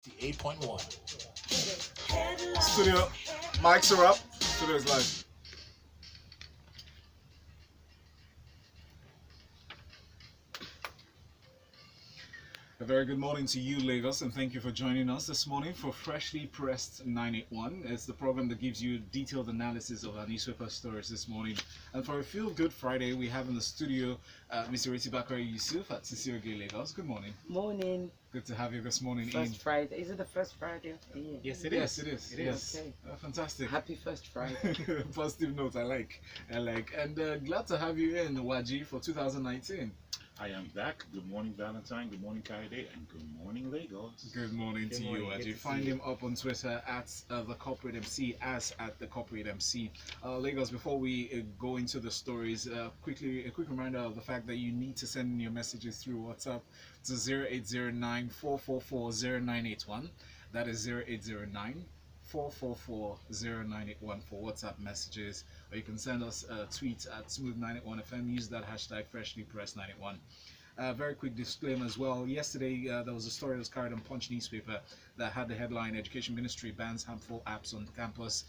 8.1. Studio, mics are up. Studio is live. A very good morning to you, Lagos, and thank you for joining us this morning for Freshly Pressed 981. It's the program that gives you detailed analysis of our newspaper stories this morning. And for a Feel Good Friday, we have in the studio Mr. Ireti Bakare-Yusuf at Thisday, Lagos. Good morning. Morning. Good to have you this morning. First Friday. Is it the first Friday of the year? Yes, it Yes, is. it is. It Yes. Okay. Fantastic. Happy first Friday. Positive note, I like. And glad to have you in, Nwaji, for 2019. I am back. Good morning, Valentine. Good morning, Kayode. And good morning, Lagos. Good morning Good to morning. you, Good Nwaji. to see Find you. him up on Twitter at the Corporate MC, as at the Corporate MC. Lagos, before we go into the stories, a quick reminder of the fact that you need to send in your messages through WhatsApp to 0809 444 0981. That is 0809 444-0981 for WhatsApp messages, or you can send us a tweet at Smooth981FM. Use that hashtag FreshlyPress91. Very quick disclaimer as well. Yesterday, there was a story that was carried on Punch newspaper that had the headline "Education Ministry bans harmful apps on campus."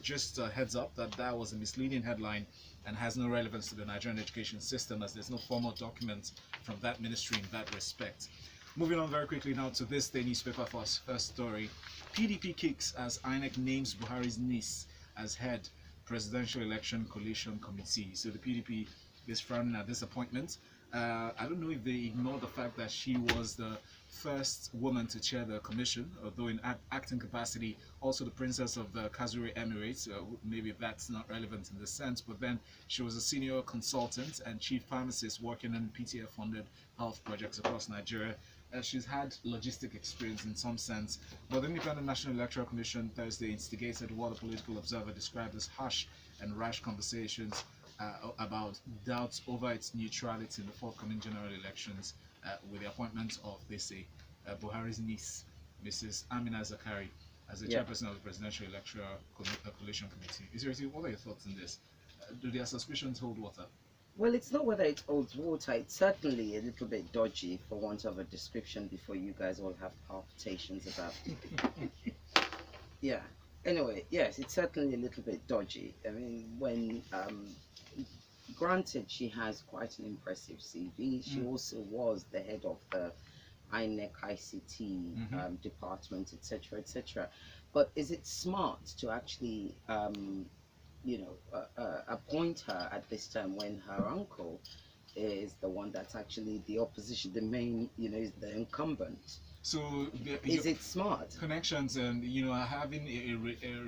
Just a heads up that that was a misleading headline and has no relevance to the Nigerian education system, as there's no formal document from that ministry in that respect. Moving on very quickly now to this day newspaper for our first story. PDP kicks as INEC names Buhari's niece as head presidential election collation committee. So the PDP is frowning at this appointment. I don't know if they ignore the fact that she was the first woman to chair the commission, although in acting capacity, also the princess of the Kazuri Emirates. Maybe that's not relevant in this sense, but then she was a senior consultant and chief pharmacist working on PTF-funded health projects across Nigeria. She's had logistic experience in some sense, but the Independent National Electoral Commission Thursday instigated what a political observer described as harsh and rash conversations about doubts over its neutrality in the forthcoming general elections with the appointment of, they say, Buhari's niece, Mrs. Amina Zakari, as the chairperson of the Presidential Electoral Collation Committee. What are your thoughts on this? Do their suspicions hold water? Well, it's not whether it holds water. It's certainly a little bit dodgy, for want of a description, before you guys all have palpitations about it. Yeah. Anyway, yes, it's certainly a little bit dodgy. I mean, when granted, she has quite an impressive CV. She also was the head of the INEC ICT department, etc., etc. But is it smart to actually, appoint her at this time when her uncle is the one that's actually the opposition, the main, is the incumbent? So is it smart? Connections and having a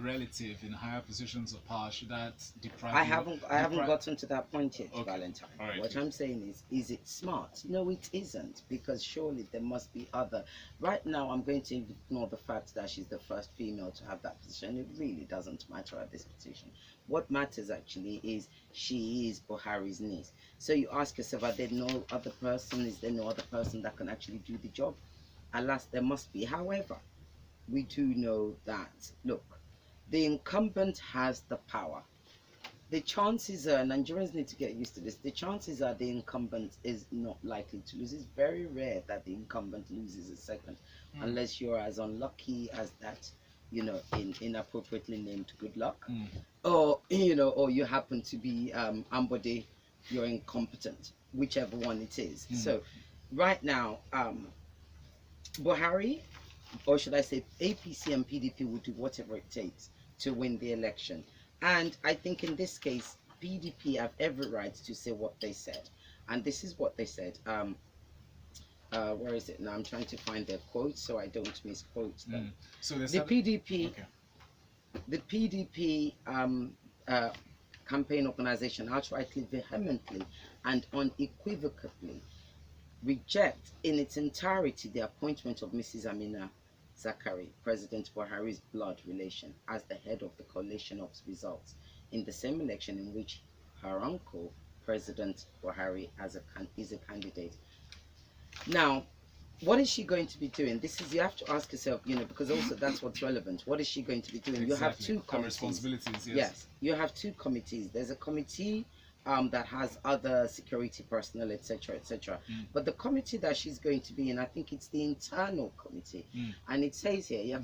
relative in higher positions of power, should that deprive? I haven't gotten to that point yet, Okay. Valentine. All right. What I'm saying is it smart? No, it isn't, because surely there must be other. Right now, I'm going to ignore the fact that she's the first female to have that position. It really doesn't matter at this position. What matters actually is she is Buhari's niece. So you ask yourself, are there no other person? Is there no other person that can actually do the job? Alas, there must be. However, we do know that, look, the incumbent has the power. The chances are, Nigerians need to get used to this, the chances are the incumbent is not likely to lose. It's very rare that the incumbent loses a second, unless you're as unlucky as that, inappropriately named Good Luck, or, or you happen to be Ambode, you're incompetent, whichever one it is. So right now, Buhari, or should I say APC and PDP, will do whatever it takes to win the election. And I think in this case, PDP have every right to say what they said. And this is what they said. Where is it now? I'm trying to find their quotes so I don't misquote them. So the PDP, okay. The PDP campaign organization outrightly, vehemently, and unequivocally reject in its entirety the appointment of Mrs. Amina Zakari, President Buhari's blood relation, as the head of the coalition of results in the same election in which her uncle, President Buhari, is a candidate. Now, what is she going to be doing? You have to ask yourself, because also that's what's relevant. What is she going to be doing? Exactly. You have two committees. Responsibilities, yes. Yes, you have two committees. There's a committee that has other security personnel, etc., etc. But the committee that she's going to be in, I think it's the internal committee, and it says here,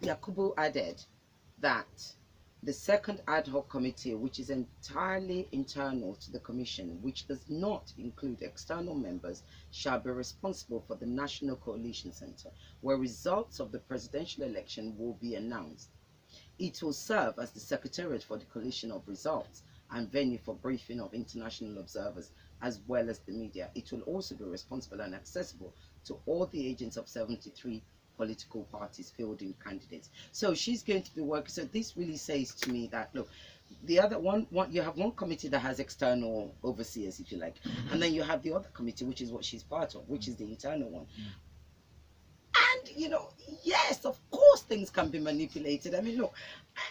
Yakubu added that the second ad hoc committee, which is entirely internal to the commission, which does not include external members, shall be responsible for the National Coalition Center, where results of the presidential election will be announced. It will serve as the secretariat for the collation of results and venue for briefing of international observers as well as the media. It will also be responsible and accessible to all the agents of 73 political parties fielding candidates. So she's going to be working. So this really says to me that, look, the other one, you have one committee that has external overseers, if you like, and then you have the other committee, which is what she's part of, which is the internal one. And, you know, yes, of course things can be manipulated. I mean, look,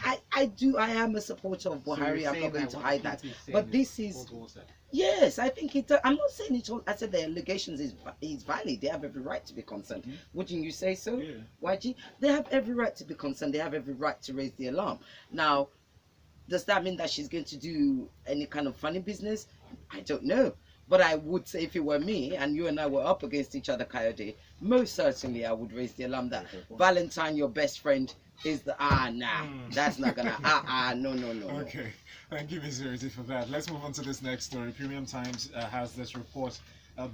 I am a supporter of Buhari. I'm not going to hide that. But this is, yes, I think it, I'm not saying it all. I said the allegations is valid. They have every right to be concerned. Wouldn't you say so, YG? They have every right to be concerned. They have every right to raise the alarm. Now, does that mean that she's going to do any kind of funny business? I don't know. But I would say if it were me and you and I were up against each other, Kayode, most certainly I would raise the alarm that Valentine, your best friend, is the, that's not gonna, no. Okay, thank you, Ms. Ireti, for that. Let's move on to this next story. Premium Times has this report.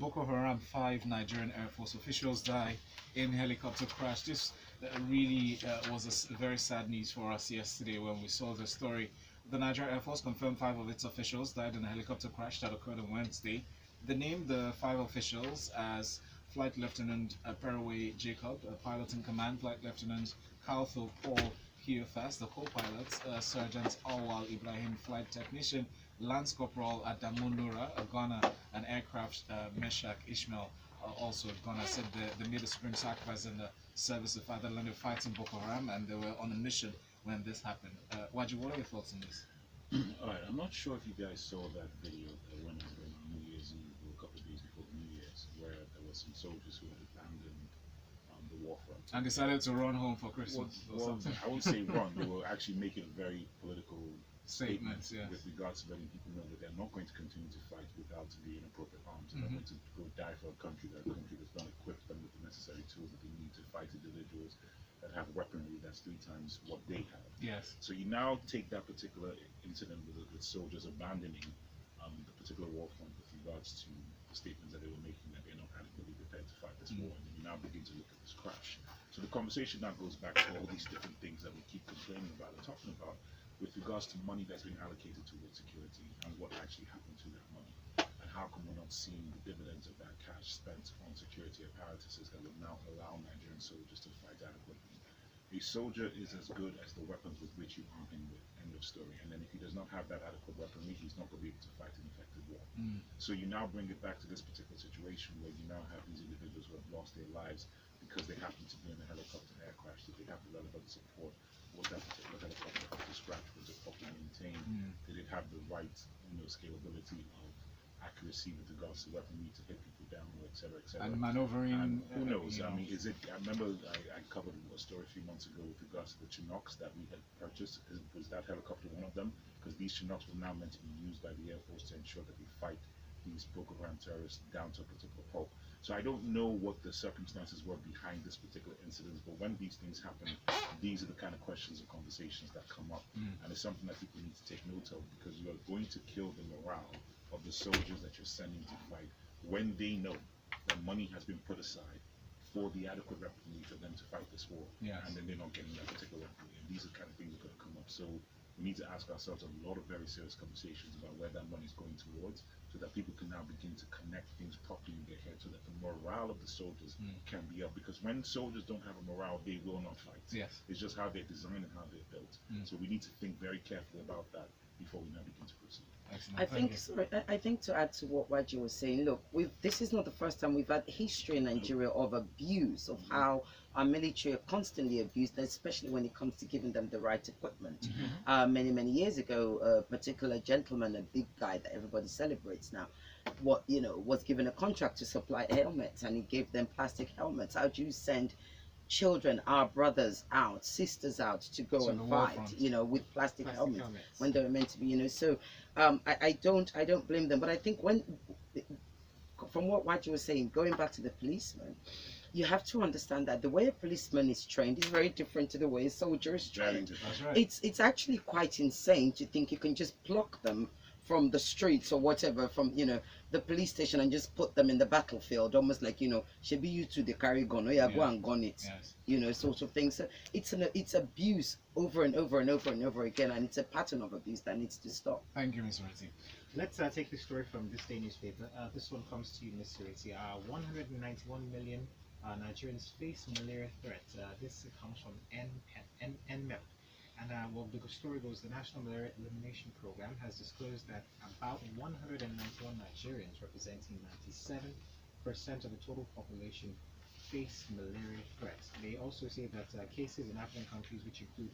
Boko Haram, 5 Nigerian Air Force officials die in helicopter crash. This really was a very sad news for us yesterday when we saw the story. The Nigerian Air Force confirmed 5 of its officials died in a helicopter crash that occurred on Wednesday. They named the 5 officials as Flight Lieutenant Peraway Jacob, pilot in command, Flight Lieutenant Kaltho Paul Hiofas, the co-pilot, Sergeant Awal Ibrahim, flight technician, Lance Corporal Adamunura, Ghana, and aircraft Meshach Ishmael, also Ghana, said they made a supreme sacrifice in the service of fatherland fighting Boko Haram, and they were on a mission when this happened. Waji, what are your thoughts on this? Alright, I'm not sure if you guys saw that video that went out on New Year's Eve or a couple of days before New Year's, where there were some soldiers who had abandoned the war front. And decided to run home for Christmas or something. I wouldn't say run, they were actually making very political statements with regards to letting people know that they're not going to continue to fight without the inappropriate arms. They're going to go die for a country that's not equipped them with the necessary tools that they need to fight individuals that have weaponry that's 3 times what they have. Yes. So you now take that particular incident with soldiers abandoning the particular war front with regards to the statements that they were making that they're not adequately prepared to fight this war, and then you now begin to look at this crash. So the conversation now goes back to all these different things that we keep complaining about and talking about with regards to money that's been allocated towards security and what actually happened to that money. And how come we're not seeing the dividends of that cash spent on security apparatuses that would now allow Nigerian soldiers to fight adequately? A soldier is as good as the weapons with which you arm him with. End of story. And then if he does not have that adequate weaponry, he's not going to be able to fight an effective war. So you now bring it back to this particular situation where you now have these individuals who have lost their lives because they happen to be in a helicopter air crash. Did they have the relevant support? Was that particular helicopter up to scratch? Was it properly maintained? Did it have the right, scalability of accuracy with regards to weaponry to hit people down, et cetera, et cetera. And maneuvering. And who knows? I mean, is it? I remember I covered a story a few months ago with regards to the Chinooks that we had purchased. Was that helicopter one of them? Because these Chinooks were now meant to be used by the Air Force to ensure that they fight these Boko Haram terrorists down to a particular pulp. So I don't know what the circumstances were behind this particular incident, but when these things happen, these are the kind of questions and conversations that come up. And it's something that people need to take note of, because you are going to kill the morale of the soldiers that you're sending to fight when they know that money has been put aside for the adequate weaponry for them to fight this war. And then they're not getting that particular weaponry. And these are the kind of things that are going to come up. So we need to ask ourselves a lot of very serious conversations about where that money is going towards, so that people can now begin to connect things properly in their head, so that the morale of the soldiers can be up. Because when soldiers don't have a morale, they will not fight. It's just how they're designed and how they're built. So we need to think very carefully about that before we now begin to proceed. I think to add to what Waji was saying, look, this is not the first time we've had history in Nigeria of abuse, of how our military are constantly abused, especially when it comes to giving them the right equipment. Many years ago, a particular gentleman, a big guy that everybody celebrates now, was given a contract to supply helmets, and he gave them plastic helmets. How do you send children, our brothers out, sisters out to go To and the war fight, front. you know, with plastic Plastic helmets helmets. when they were meant to be, you know. So I don't blame them, but I think when, from what Nwaji was saying, going back to the policeman, you have to understand that the way a policeman is trained is very different to the way a soldier is trained. That's right. It's actually quite insane to think you can just pluck them from the streets or whatever, from, you know, the police station, and just put them in the battlefield, almost like, you know, should be you two they carry gun, oh yeah, go and gun it, Yes. you know, sort of thing. So it's abuse over and over and over and over again, and it's a pattern of abuse that needs to stop. Thank you, Ms. Ireti. Let's take the story from Thisday newspaper. This one comes to you, Ms. Ireti. 191 million Nigerians face malaria threat. This comes from NMEP. And well, the story goes, the National Malaria Elimination Program has disclosed that about 191 Nigerians, representing 97% of the total population, face malaria threats. They also say that cases in African countries, which include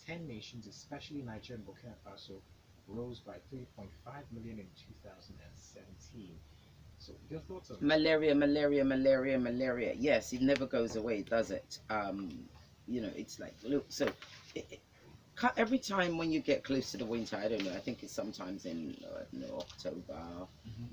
10 nations, especially Nigeria and Burkina Faso, rose by 3.5 million in 2017. So your thoughts on Malaria. Yes, it never goes away, does it? You know, it's like, look, so every time when you get close to the winter, I don't know, I think it's sometimes in October,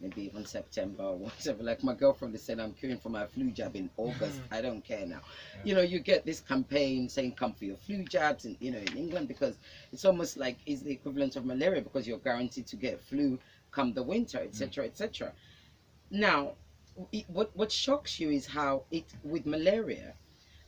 maybe even September or whatever. Like my girlfriend is saying, I'm queuing for my flu jab in August. I don't care now. Yeah. You know, you get this campaign saying come for your flu jabs, and you know, in England, because it's almost like is the equivalent of malaria, because you're guaranteed to get flu come the winter, etc., etc. Now, what shocks you is how with malaria,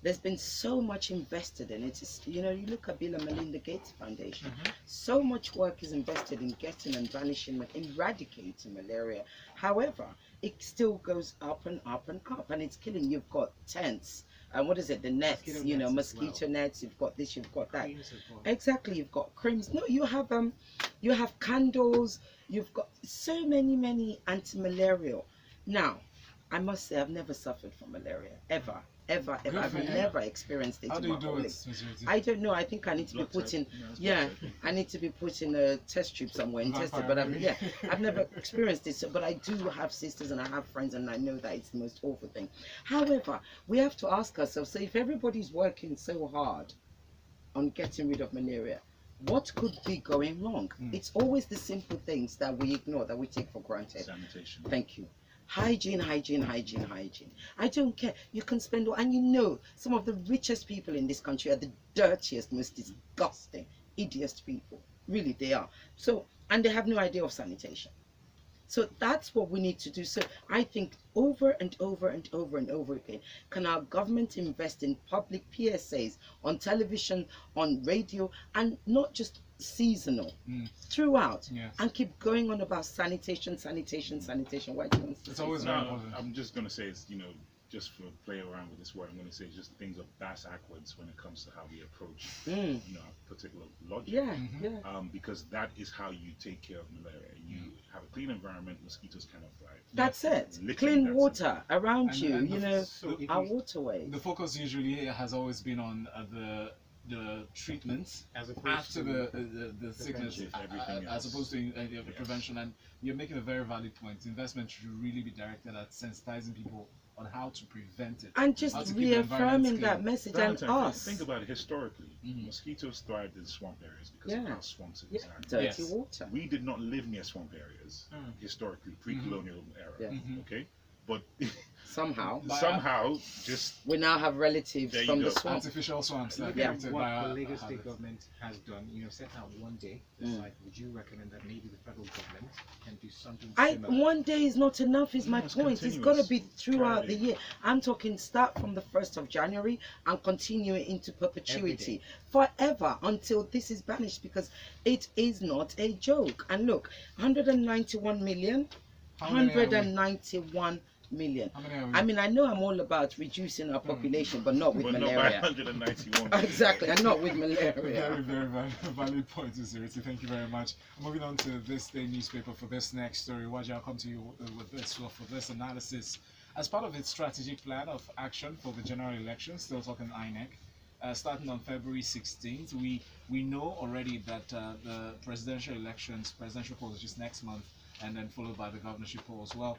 there's been so much invested in it. It's, you know, you look at Bill and Melinda Gates Foundation, so much work is invested in getting and banishing, eradicating malaria. However, it still goes up and up and up, and it's killing. You've got tents, and what is it, the nets, Mosquito you know, nets as mosquito well. nets, you've got this, you've got that. creams as well? Exactly, you've got creams. No, you have candles, you've got so many anti-malarial. Now, I must say, I've never suffered from malaria, ever. Good I've for you. never experienced it. How in do you my do whole it, life. Ms. Ireti? I don't know. I think I need to be Blood put type. in. No, it's Yeah, blood type. I need to be put in a test tube somewhere and tested. But I've never experienced it. So, but I do have sisters and I have friends, and I know that it's the most awful thing. However, we have to ask ourselves. So, if everybody's working so hard on getting rid of malaria, what could be going wrong? It's always the simple things that we ignore, that we take for granted. Sanitation. Thank you. Hygiene. I don't care. You can spend, and you know, some of the richest people in this country are the dirtiest, most disgusting, idiot people. Really, they are. So, and they have no idea of sanitation. So that's what we need to do. So I think over and over again, can our government invest in public PSAs on television, on radio, and not just seasonal, throughout, Yes. and keep going on about sanitation. Why do you want to It's say always so? very No, important. I'm just going to say it's, you know, just for play around with this word, I'm going to say just things of bass backwards when it comes to how we approach, you know, a particular logic. Yeah. Because that is how you take care of malaria. You have a clean environment, mosquitoes cannot thrive. That's it. Literally, Clean that's water around And- you, and you the- know, So if our you- waterways. The focus usually has always been on the treatments As opposed after to the sickness, Prevention, everything as else. opposed to the prevention. And you're making a very valid point. Investment should really be directed at sensitizing people on how to prevent it. And just how to keep the environment reaffirming that clean. message, Valentine, and us. think about it historically. Mosquitoes thrived in swamp areas because of Yeah. how swamps Yeah, are. dirty Yes. water. We did not live near swamp areas historically, pre-colonial era. Yeah. Okay, but Somehow, somehow, just we now have relatives There you from the go. swamp. Artificial swamps that Look are Yeah. at created what by the our Lagos State habits. government has done. You know, set out one day. Decide, would you recommend that maybe the federal government can do something similar? One day is not enough, is my No, it's point. It's got to continuous. be throughout the Priority. year. I'm talking start from the 1st of January and continue it into perpetuity. Every day. Forever until this is banished, because it is not a joke. And look, 191 million. How many are we? 191 million. How many are we? I mean, I know I'm all about reducing our population, but not with but not by malaria. 191. Exactly, and not with malaria. Very valid point, Ireti. Thank you very much. Moving on to this day newspaper for this next story. Waji, I'll come to you with this. Well, for this analysis, as part of its strategic plan of action for the general elections, still talking INEC, starting on February 16th, we know already that the presidential polls just next month, and then followed by the governorship poll as well.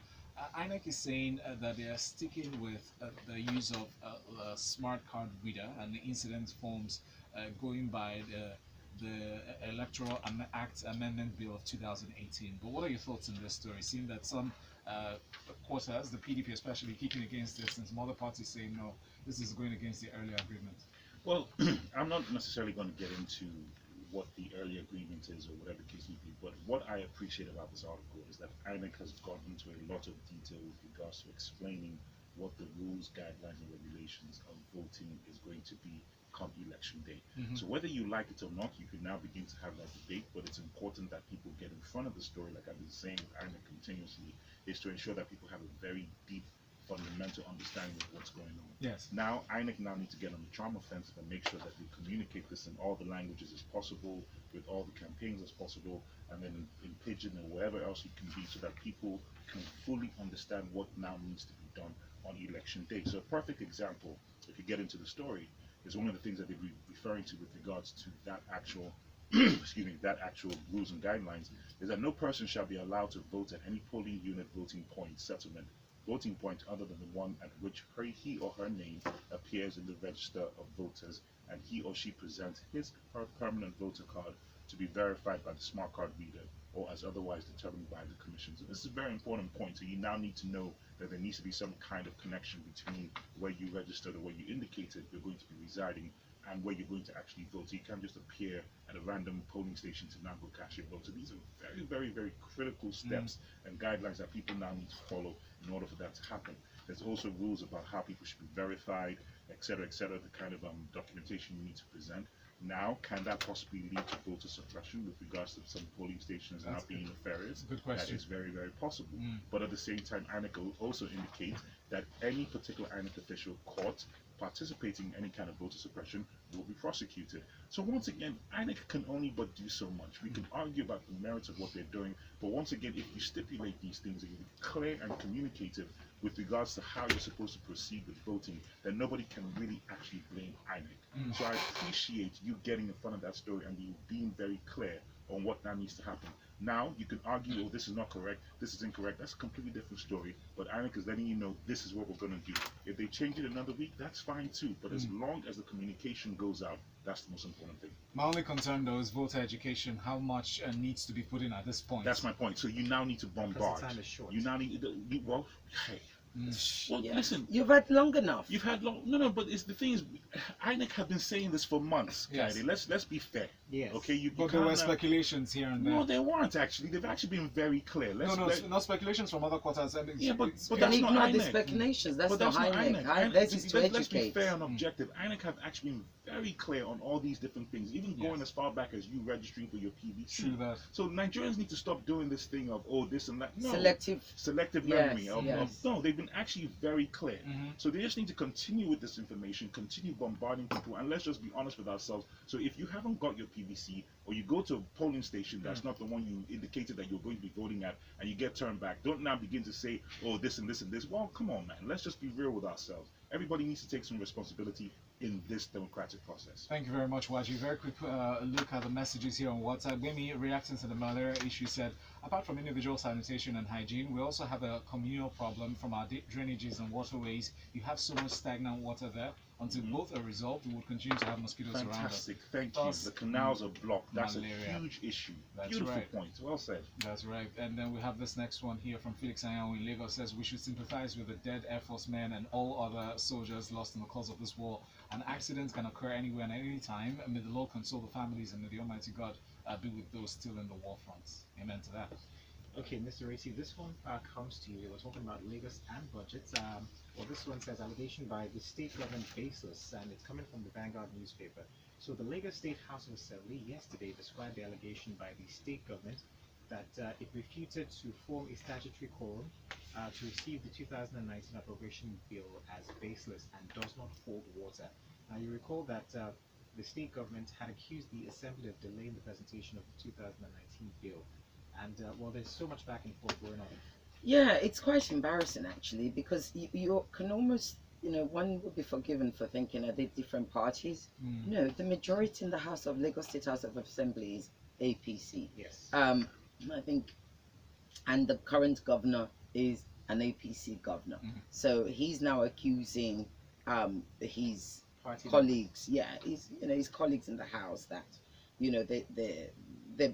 INEC is saying that they are sticking with the use of a smart card reader and the incidence forms going by the Electoral Act Amendment Bill of 2018. But what are your thoughts on this story? Seeing that some quarters, the PDP especially, kicking against this, and some other parties saying no, this is going against the earlier agreement. Well, I'm not necessarily going to get into what the early agreement is or whatever the case may be, but what I appreciate about this article is that INEC has gone into a lot of detail with regards to explaining what the rules, guidelines, and regulations of voting is going to be come election day. So whether you like it or not, you can now begin to have that debate, but it's important that people get in front of the story, like I've been saying with INEC continuously, is to ensure that people have a very deep fundamental understanding of what's going on. Yes. Now, INEC now need to get on the trauma offensive and make sure that they communicate this in all the languages as possible, with all the campaigns as possible, and then in Pidgin and wherever else it can be, so that people can fully understand what now needs to be done on election day. So a perfect example, if you get into the story, is one of the things that they're referring to with regards to that actual excuse me, that actual rules and guidelines, is that no person shall be allowed to vote at any polling unit voting point settlement voting point other than the one at which he or her name appears in the register of voters, and he or she presents his or her permanent voter card to be verified by the smart card reader or as otherwise determined by the commission. So this is a very important point. So you now need to know that there needs to be some kind of connection between where you registered or where you indicated you're going to be residing and where you're going to actually vote. So you can't just appear at a random polling station to now go cast your vote. So these are very, very, very critical steps and guidelines that people now need to follow in order for that to happen. There's also rules about how people should be verified, etc., the kind of documentation you need to present. Now, can that possibly lead to voter suppression with regards to some polling stations not being nefarious? Good question. That is very, very possible. But at the same time, INEC will also indicate that any particular INEC official caught participating in any kind of voter suppression will be prosecuted. So once again, INEC can only but do so much. We can argue about the merits of what they're doing, but once again, if you stipulate these things and you be clear and communicative with regards to how you're supposed to proceed with voting, then nobody can really actually blame INEC. So I appreciate you getting in front of that story and you being very clear on what now needs to happen. Now, you can argue, oh, this is not correct, this is incorrect, that's a completely different story, but INEC is letting you know this is what we're going to do. If they change it another week, that's fine too, but as long as the communication goes out, that's the most important thing. My only concern though is voter education. How much needs to be put in at this point? That's my point. So you now need to bombard. Because the time is short. You now need, well, hey. Well, Yeah. listen. You've had long enough. You've had long. No, but it's the thing is, INEC have been saying this for months, Yes. Kayode. Let's be fair. Yes. Okay. You But there were speculations here and there. No, there weren't actually. They've actually been very clear. Not speculations from other quarters. Yeah, but But that's not ignore the INEC. speculations. That's But not that's not INEC. INEC. This is to Let's be educate. fair and objective. INEC have actually been very clear on all these different things, even going Yes. as far back as you registering for your PVC. True that. So Nigerians need to stop doing this thing of, oh, this and that. No. Selective Yes, memory. yes. No, they've been actually very clear. So they just need to continue with this information, continue bombarding people, and let's just be honest with ourselves. So if you haven't got your PVC, or you go to a polling station that's not the one you indicated that you're going to be voting at, and you get turned back, don't now begin to say, oh, this and this and this. Well, come on, man. Let's just be real with ourselves. Everybody needs to take some responsibility in this democratic process. Thank you very much, Nwaji. Very quick look at the messages here on WhatsApp. Gbemi, reacting to the malaria issue, said, apart from individual sanitation and hygiene, we also have a communal problem from our drainages and waterways. You have so much stagnant water there. Until both are resolved, we will continue to have mosquitoes around us. Fantastic, thank you. Thus, The canals are blocked. That's malaria. a huge issue. That's Beautiful right. point. Well said. That's right. And then we have this next one here from Felix Anyanwu in Lagos, says we should sympathize with the dead Air Force men and all other soldiers lost in the cause of this war. An accident can occur anywhere and any time. May the Lord console the families and may the Almighty God be with those still in the war fronts. Amen to that. Okay, Mr. Ireti, this one comes to you. We're talking about Lagos and budgets. Well, this one says allegation by the state government baseless, and it's coming from the Vanguard newspaper. So the Lagos State House of Assembly yesterday described the allegation by the state government that it refuted to form a statutory quorum to receive the 2019 appropriation bill as baseless and does not hold water. Now, you recall that the state government had accused the Assembly of delaying the presentation of the 2019 bill. And well, there's so much back and forth going on. Yeah, it's quite embarrassing actually, because you can almost, one would be forgiven for thinking, are they different parties? No, the majority in the Lagos State House of Assembly is APC. Yes. I think, and the current governor is an APC governor. So he's now accusing his Party colleagues, his colleagues in the House that, they're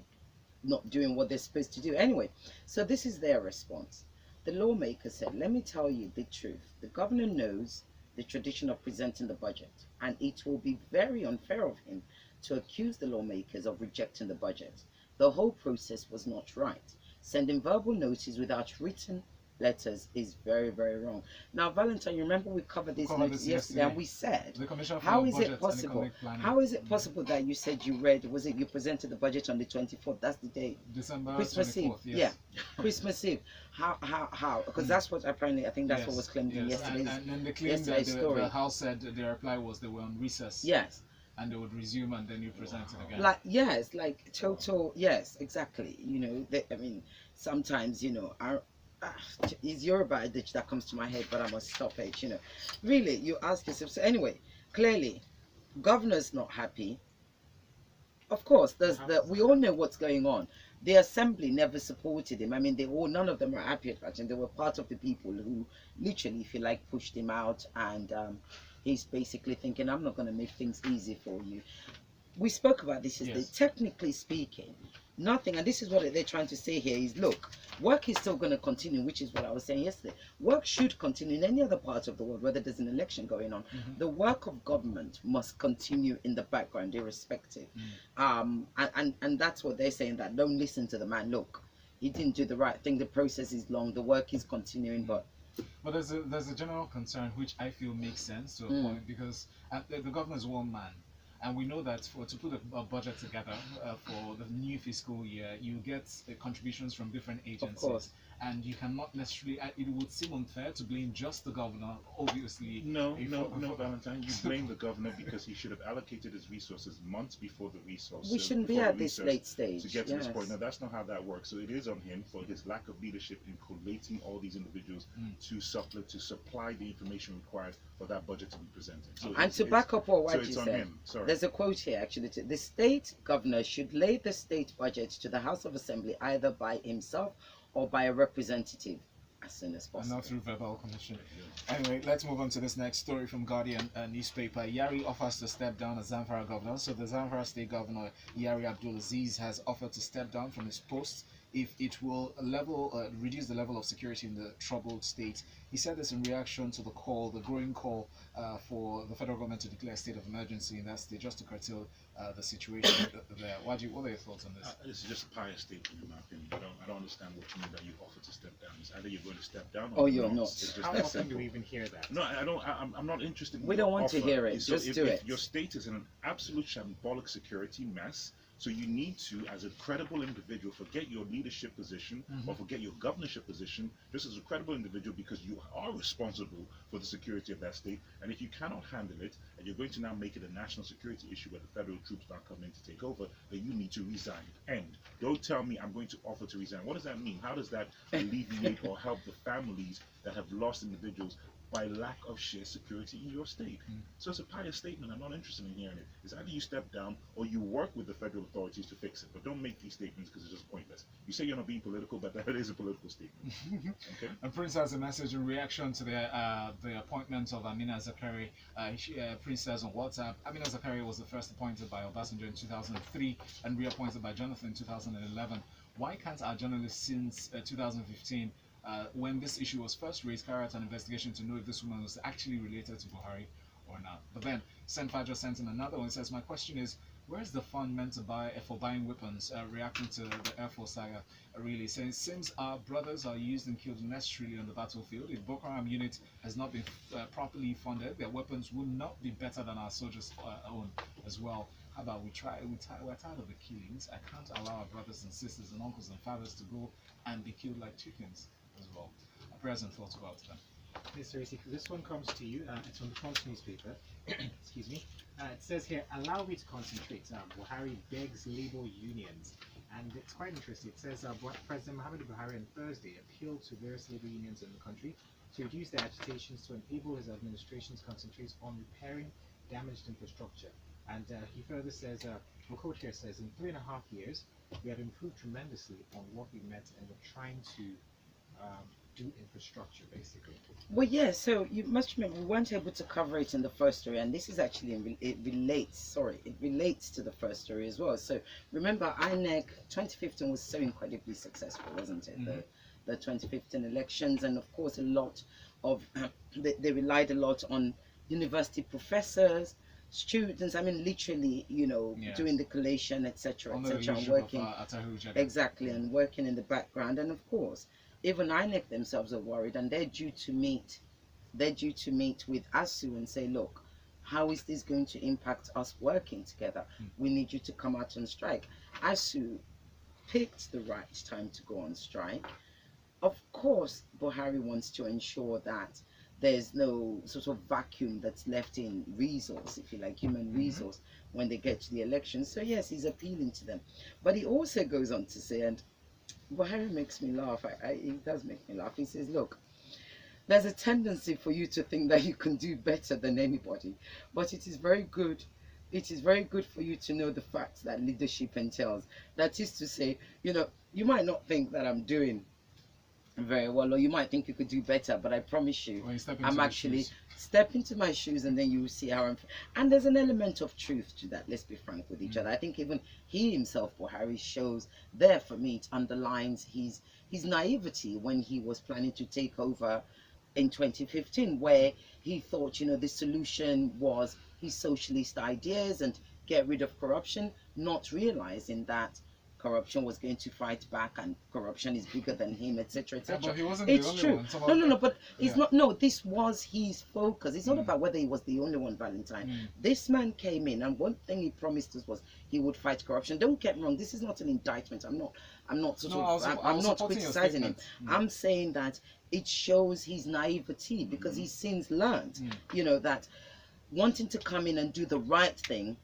not doing what they're supposed to do. Anyway, so this is their response. The lawmaker said, let me tell you the truth. The governor knows the tradition of presenting the budget, and it will be very unfair of him to accuse the lawmakers of rejecting the budget. The whole process was not right. Sending verbal notices without written letters is very, very wrong. Now, Valentine, you remember we covered this yesterday, and we said, how is it possible? How is it possible that you said you read, you presented the budget on the 24th? That's the day. December Christmas 24th, Eve. yes. Yeah, Christmas Eve. How? Because that's what apparently, I think that's what was claimed in yesterday's And then they claimed that story. the House said their reply was they were on recess. Yes. And they would resume, and then you present it again. Like total, yes, exactly. Sometimes, it's Yoruba adage that comes to my head, but I must stop it, Really, you ask yourself. So anyway, clearly, governor's not happy. Of course, we all know what's going on. The assembly never supported him. I mean, none of them are happy about him. They were part of the people who literally, if you like, pushed him out, and he's basically thinking, I'm not going to make things easy for you. We spoke about this yesterday. Yes. Technically speaking, nothing, and this is what they're trying to say here, is look, work is still going to continue, which is what I was saying yesterday. Work should continue in any other part of the world, whether there's an election going on. The work of government must continue in the background, irrespective. And that's what they're saying, that don't listen to the man. Look, he didn't do the right thing. The process is long. The work is continuing, but there's a general concern which I feel makes sense to a point, because the governor is one man. And we know that to put a budget together for the new fiscal year, you get contributions from different agencies. And you cannot necessarily, it would seem unfair to blame just the governor, obviously. No, Valentine. You blame the governor because he should have allocated his resources months before the resources. We shouldn't be at this late stage. To get to this point. Now, that's not how that works. So it is on him for his lack of leadership in collating all these individuals to supply the information required for that budget to be presented. So and to back up what Nwaji said, him. There's a quote here, actually. The state governor should lay the state budget to the House of Assembly either by himself or by a representative as soon as possible. And not through verbal commission. Anyway, let's move on to this next story from Guardian newspaper. Yari offers to step down as Zamfara governor. So the Zamfara state governor, Yari Abdulaziz, has offered to step down from his post if it will reduce the level of security in the troubled state. He said this in reaction to the growing call for the federal government to declare a state of emergency in that state, just to curtail the situation there. Nwaji, what are your thoughts on this? This is just a pious statement, in my opinion. I don't understand what you mean that you offer to step down. It's either you're going to step down or you're not. How often do we even hear that? No, I don't. I'm not interested in We don't want to hear it. So just do it. If your state is in an absolute shambolic security mess, so you need to, as a credible individual, forget your leadership position or forget your governorship position, just as a credible individual, because you are responsible for the security of that state. And if you cannot handle it, and you're going to now make it a national security issue where the federal troops are coming in to take over, then you need to resign. End. Don't tell me I'm going to offer to resign. What does that mean? How does that alleviate or help the families that have lost individuals by lack of shared security in your state? So it's a pious statement. I'm not interested in hearing it. It's either you step down or you work with the federal authorities to fix it. But don't make these statements because it's just pointless. You say you're not being political, but that is a political statement. Okay? And Prince has a message in reaction to the appointment of Amina Zakari. Prince says on WhatsApp, Amina Zakari was the first appointed by Obasanjo in 2003 and reappointed by Jonathan in 2011. Why can't our journalists since 2015, when this issue was first raised, carry out an investigation to know if this woman was actually related to Buhari or not? But then Senfa just sent in another one. It says, my question is, where's the fund meant to buy for buying weapons? Reacting to the Air Force saga, really saying, it seems our brothers are used and killed necessarily on the battlefield. If Boko Haram unit has not been properly funded, their weapons will not be better than our soldiers' own as well. How about we're tired of the killings. I can't allow our brothers and sisters and uncles and fathers to go and be killed like chickens as well. Prayers and thoughts about them. Mr. Ireti, this one comes to you. It's from the Punch newspaper. Excuse me. It says here, allow me to concentrate. Buhari begs labor unions. And it's quite interesting. It says President Muhammadu Buhari on Thursday appealed to various labor unions in the country to reduce their agitations to enable his administration's concentrate on repairing damaged infrastructure. And he further says, the quote here says, in 3.5 years, we have improved tremendously on what we met and we're trying to do infrastructure, basically. Well, yeah, so you must remember we weren't able to cover it in the first story, and this is actually, it relates to the first story as well. So remember, INEC 2015 was so incredibly successful, wasn't it? Mhm. The 2015 elections, and of course, a lot of, they relied a lot on university professors, students, I mean, literally, you know, Yes. doing the collation, etc., On the etc., and leadership working. of Atahu Jagad. Exactly, and working in the background, and of course, even INEC themselves are worried, and they're due to meet. They're due to meet with ASU and say, look, how is this going to impact us working together? We need you to come out on strike. ASU picked the right time to go on strike. Of course, Buhari wants to ensure that there's no sort of vacuum that's left in resource, if you like, human resource, when they get to the election. So yes, he's appealing to them. But he also goes on to say, and Buhari makes me laugh, he does make me laugh. He says, look, there's a tendency for you to think that you can do better than anybody, but it is very good. It is very good for you to know the facts that leadership entails. That is to say, you know, you might not think that I'm doing very well, or you might think you could do better, but I promise you, Well, you step into I'm the actually shoes. step into my shoes, and then you will see how I'm. And there's an element of truth to that. Let's be frank with each other. I think even he himself, Buhari, shows there for me. It underlines his naivety when he was planning to take over in 2015, where he thought, you know, the solution was his socialist ideas and get rid of corruption, not realizing that corruption was going to fight back, and corruption is bigger than him, etc., Yeah, etc. but he wasn't It's the only true. one. Some No, of no, the- no, but it's yeah. not. No, this was his focus. It's not about whether he was the only one, Valentine. This man came in, and one thing he promised us was he would fight corruption. Don't get me wrong. This is not an indictment. I'm not sort No, of. I I'm was not supporting your criticizing him. statement. I'm saying that it shows his naivety, because he's since learned, you know, that wanting to come in and do the right thing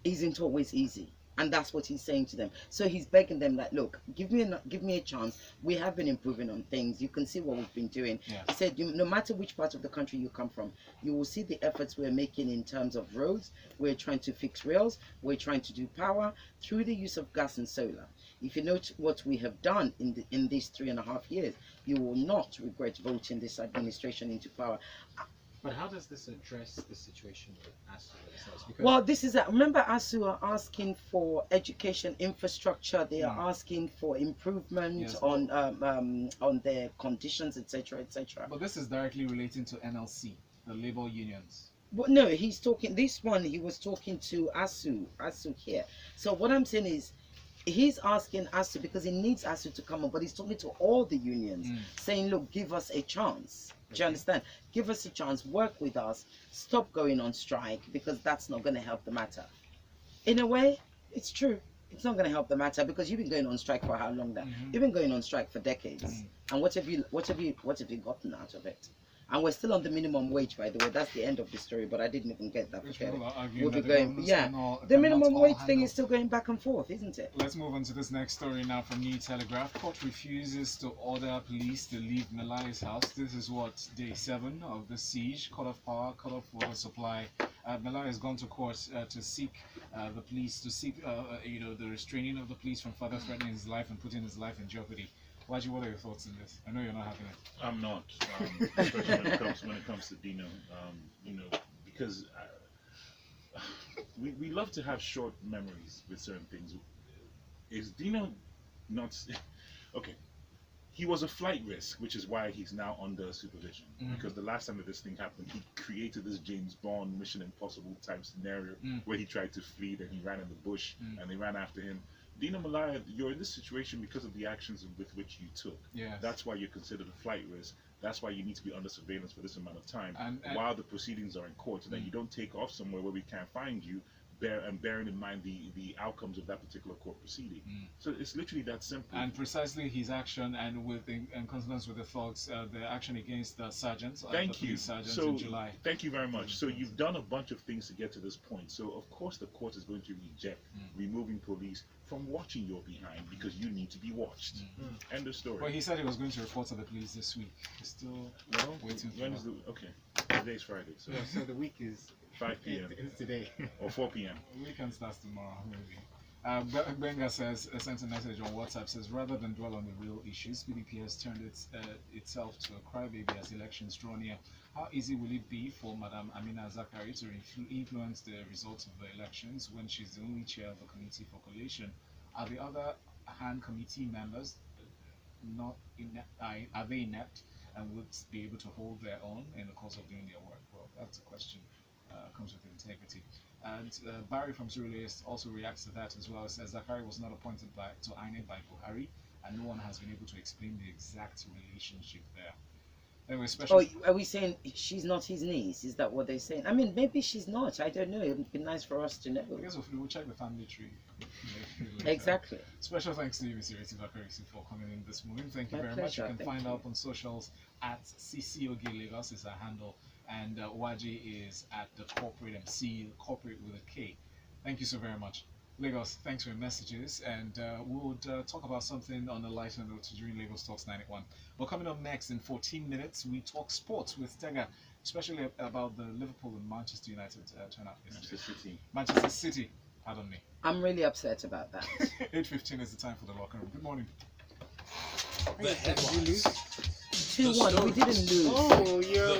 isn't always easy. And that's what he's saying to them. So he's begging them that, look, give me a chance. We have been improving on things. You can see what we've been doing. Yes. He said, no matter which part of the country you come from, you will see the efforts we're making in terms of roads. We're trying to fix rails. We're trying to do power through the use of gas and solar. If you note what we have done in these 3.5 years, you will not regret voting this administration into power. But how does this address the situation with ASU themselves? Because Well, this is remember, ASU are asking for education infrastructure. They are asking for improvement Yes. on their conditions, etc., etc. But this is directly relating to NLC, the labor unions. But no, he's talking. This one, he was talking to ASU here. So what I'm saying is, he's asking ASU because he needs ASU to come on, but he's talking to all the unions, saying, look, give us a chance. Do you understand? Give us a chance, work with us, stop going on strike, because that's not going to help the matter. In a way, it's true. It's not going to help the matter, because you've been going on strike for how long now? You've been going on strike for decades. And what have you gotten out of it? And we're still on the minimum wage, by the way. That's the end of the story, but I didn't even get that. Which Okay. people are arguing We'll be that going, governments yeah. cannot The minimum all wage thing handle. is still going back and forth, isn't it? Let's move on to this next story now from New Telegraph. Court refuses to order police to leave Melaye's house. This is what, day 7 of the siege. Cut off power, cut off water supply. Melaye has gone to court to seek the police, to seek you know, the restraining of the police from further threatening his life and putting his life in jeopardy. Nwaji, what are your thoughts on this? I know you're not having it. I'm not, especially when it comes to Dino. You know, because we love to have short memories with certain things. Is Dino not okay? He was a flight risk, which is why he's now under supervision. Because the last time that this thing happened, he created this James Bond Mission Impossible type scenario where he tried to flee, and he ran in the bush, and they ran after him. Dino Melaye, you're in this situation because of the actions with which you took. Yes. That's why you're considered a flight risk. That's why you need to be under surveillance for this amount of time And while the proceedings are in court, so that you don't take off somewhere where we can't find you, bearing in mind the outcomes of that particular court proceeding. So it's literally that simple. And precisely his action, and in consonance with the thugs, the action against the sergeants, the Thank you. police sergeants So in July. thank you very much. So you've done a bunch of things to get to this point. So of course the court is going to reject removing police from watching your behind, because you need to be watched. End of story. Well, he said he was going to report to the police this week. He's still Well, waiting for when that. is the okay? Today's Friday, so so the week is 5 p.m. it's today. or 4 p.m. The weekend starts tomorrow, maybe. Benga says, sent a message on WhatsApp, says, rather than dwell on the real issues, PDP has turned itself to a crybaby as elections draw near. How easy will it be for Madam Amina Zakari to influence the results of the elections when she's the only chair of the committee for collation? Are the other hand committee members not are they inept and would be able to hold their own in the course of doing their work? Well, that's a question. Comes with integrity. And Barry from Surulere also reacts to that as well. Says Zakari was not appointed to INEC by Buhari, and no one has been able to explain the exact relationship there. Anyway, Oh, are we saying she's not his niece? Is that what they're saying? I mean, maybe she's not. I don't know. It would be nice for us to know. I guess we'll check the family tree. Exactly. Special thanks to you, Mr. Ireti Bakare-Yusuf, for coming in this morning. Thank you My very pleasure. much. You can Thank find you. out on socials at CCOG Lagos is our handle, and Nwaji is at the corporate MC, corporate with a K. Thank you so very much. Lagos, thanks for your messages, and we'll talk about something on a lighter note during Lagos Talks 91. But coming up next in 14 minutes, we talk sports with Tega, especially about the Liverpool and Manchester United turnout yesterday. Manchester City, pardon me. I'm really upset about that. 8:15 is the time for the locker room. Good morning. The headlines. 2-1. We didn't lose. Oh, you're